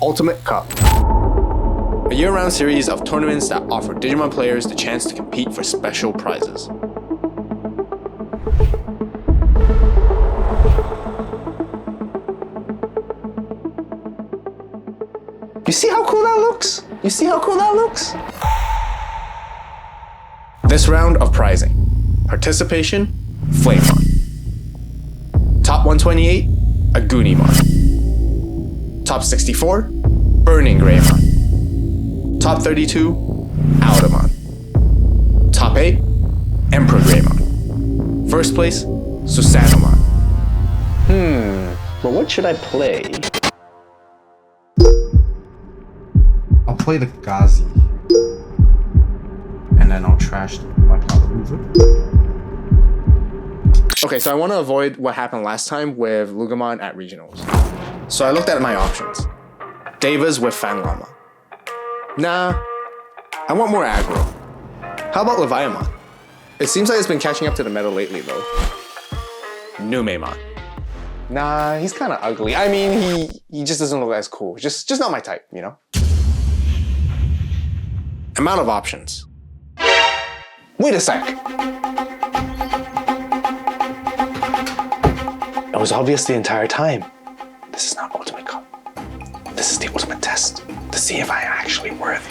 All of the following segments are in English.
Ultimate Cup. A year-round series of tournaments that offer Digimon players the chance to compete for special prizes. You see how cool that looks? You see how cool that looks? This round of prizing. Participation, Flamemon. Top 128, Agunimon. Top 64, Burning Greymon. Top 32, Audamon. Top 8, Emperor Greymon. First place, Susanomon. But what should I play? I'll play the Gazi. And then I'll trash the Hoover. Okay, so I want to avoid what happened last time with Lugamon at regionals. So I looked at my options. Devas with Fanlama. Nah, I want more aggro. How about Leviamon? It seems like it's been catching up to the meta lately though. Numemon. Nah, he's kind of ugly. I mean, he just doesn't look as cool. Just not my type, you know? Amount of options. Wait a sec. It was obvious the entire time. This is not Ultimate Cup. This is the ultimate test to see if I am actually worthy.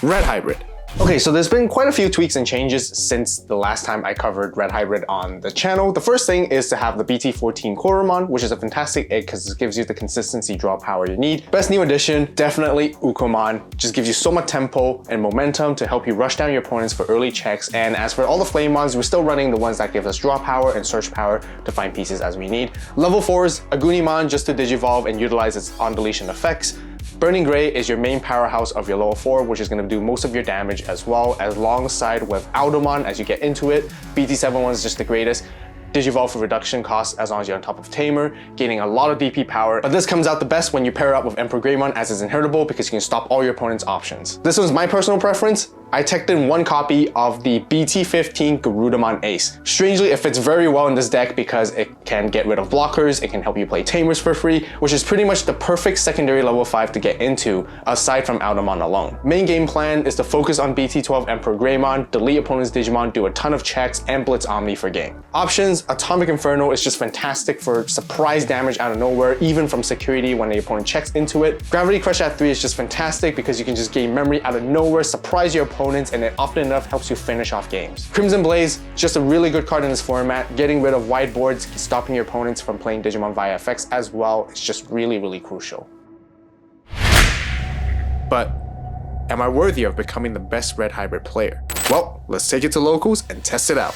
Red Hybrid. Okay, so there's been quite a few tweaks and changes since the last time I covered Red Hybrid on the channel. The first thing is to have the BT14 Koromon, which is a fantastic egg because it gives you the consistency draw power you need. Best new addition, definitely Ukomon. Just gives you so much tempo and momentum to help you rush down your opponents for early checks. And as for all the Flamemons, we're still running the ones that give us draw power and search power to find pieces as we need. Level 4s, Agunimon just to digivolve and utilize its on-deletion effects. Burning Gray is your main powerhouse of your level 4, which is going to do most of your damage as well, alongside with Audamon as you get into it. BT71 is just the greatest. Digivolve for reduction costs as long as you're on top of Tamer, gaining a lot of DP power. But this comes out the best when you pair it up with Emperor Greymon as it's inheritable because you can stop all your opponent's options. This one's my personal preference. I teched in one copy of the BT15 Garudamon Ace. Strangely, it fits very well in this deck because it can get rid of blockers, it can help you play Tamers for free, which is pretty much the perfect secondary level 5 to get into, aside from Audamon alone. Main game plan is to focus on BT12 Emperor Greymon, delete opponent's Digimon, do a ton of checks, and blitz Omni for game. Options, Atomic Inferno is just fantastic for surprise damage out of nowhere, even from security when the opponent checks into it. Gravity Crush at 3 is just fantastic because you can just gain memory out of nowhere, surprise your opponents, and it often enough helps you finish off games. Crimson Blaze, just a really good card in this format. Getting rid of wide boards, stopping your opponents from playing Digimon via effects as well. It's just really, really crucial. But am I worthy of becoming the best Red Hybrid player? Well, let's take it to locals and test it out.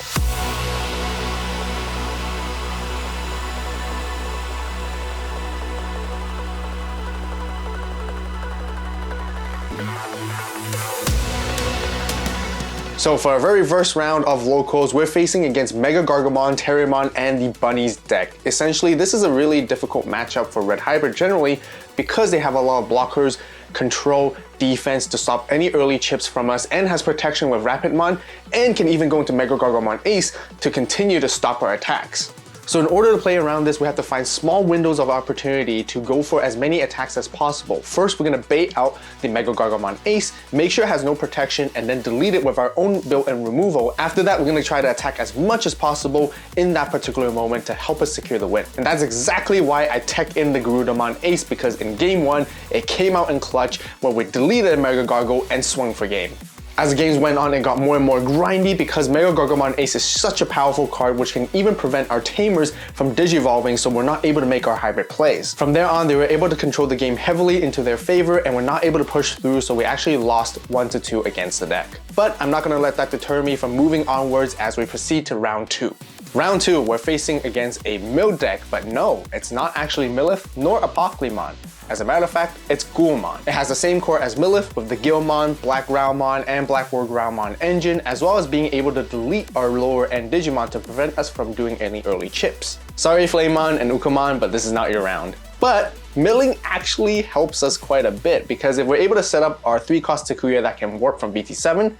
So for a very first round of locals, we're facing against Mega Gargamon, Terriermon, and the Bunnies deck. Essentially, this is a really difficult matchup for Red Hybrid generally because they have a lot of blockers, control, defense to stop any early chips from us, and has protection with Rapidmon, and can even go into Mega Gargamon Ace to continue to stop our attacks. So in order to play around this, we have to find small windows of opportunity to go for as many attacks as possible. First, we're gonna bait out the Mega Gargamon Ace, make sure it has no protection, and then delete it with our own built-in removal. After that, we're gonna try to attack as much as possible in that particular moment to help us secure the win. And that's exactly why I tech in the Garudamon Ace, because in game 1, it came out in clutch where we deleted Mega Gargo and swung for game. As the games went on, it got more and more grindy because Mega Gargamon Ace is such a powerful card which can even prevent our Tamers from digivolving, so we're not able to make our hybrid plays. From there on, they were able to control the game heavily into their favor and were not able to push through, so we actually lost 1-2 against the deck. But I'm not gonna let that deter me from moving onwards as we proceed to round 2. Round 2, we're facing against a Mill deck, but no, it's not actually Millith nor Apoclymon. As a matter of fact, it's Ghoulmon. It has the same core as Millith with the Gilmon, Black Groundmon, and Blackboard Groundmon engine, as well as being able to delete our lower end Digimon to prevent us from doing any early chips. Sorry Flamemon and Ukomon, but this is not your round. But milling actually helps us quite a bit because if we're able to set up our 3-cost Takuya that can warp from BT7,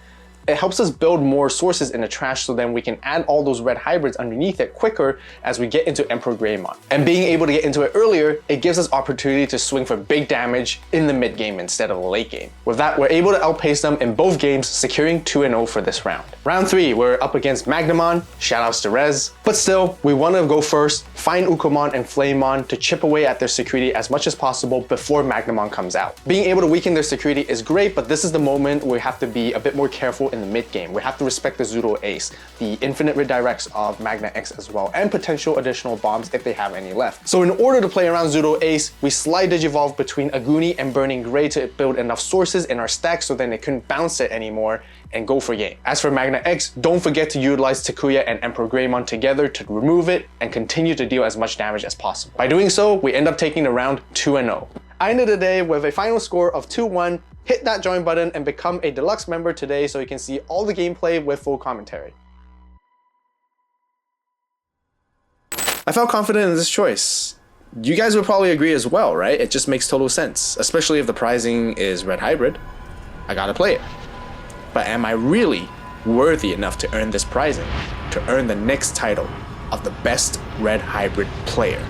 it helps us build more sources in the trash so then we can add all those red hybrids underneath it quicker as we get into Emperor Greymon. And being able to get into it earlier, it gives us opportunity to swing for big damage in the mid game instead of the late game. With that, we're able to outpace them in both games, securing 2-0 for this round. Round 3, we're up against Magnamon, shoutouts to Rez. But still, we want to go first, find Ukomon and Flamemon to chip away at their security as much as possible before Magnamon comes out. Being able to weaken their security is great, but this is the moment where we have to be a bit more careful in the mid game. We have to respect the Zoodle Ace, the infinite redirects of Magna X as well, and potential additional bombs if they have any left. So in order to play around Zoodle Ace, we slide Digivolve between Aguni and Burning Gray to build enough sources in our stack so then they couldn't bounce it anymore and go for game. As for Magna X, don't forget to utilize Takuya and Emperor Greymon together to remove it and continue to deal as much damage as possible. By doing so, we end up taking the round 2-0. I ended the day with a final score of 2-1. Hit that join button and become a deluxe member today so you can see all the gameplay with full commentary. I felt confident in this choice. You guys would probably agree as well, right? It just makes total sense, especially if the prizing is red hybrid. I gotta play it. But am I really worthy enough to earn this prizing, to earn the next title of the best red hybrid player?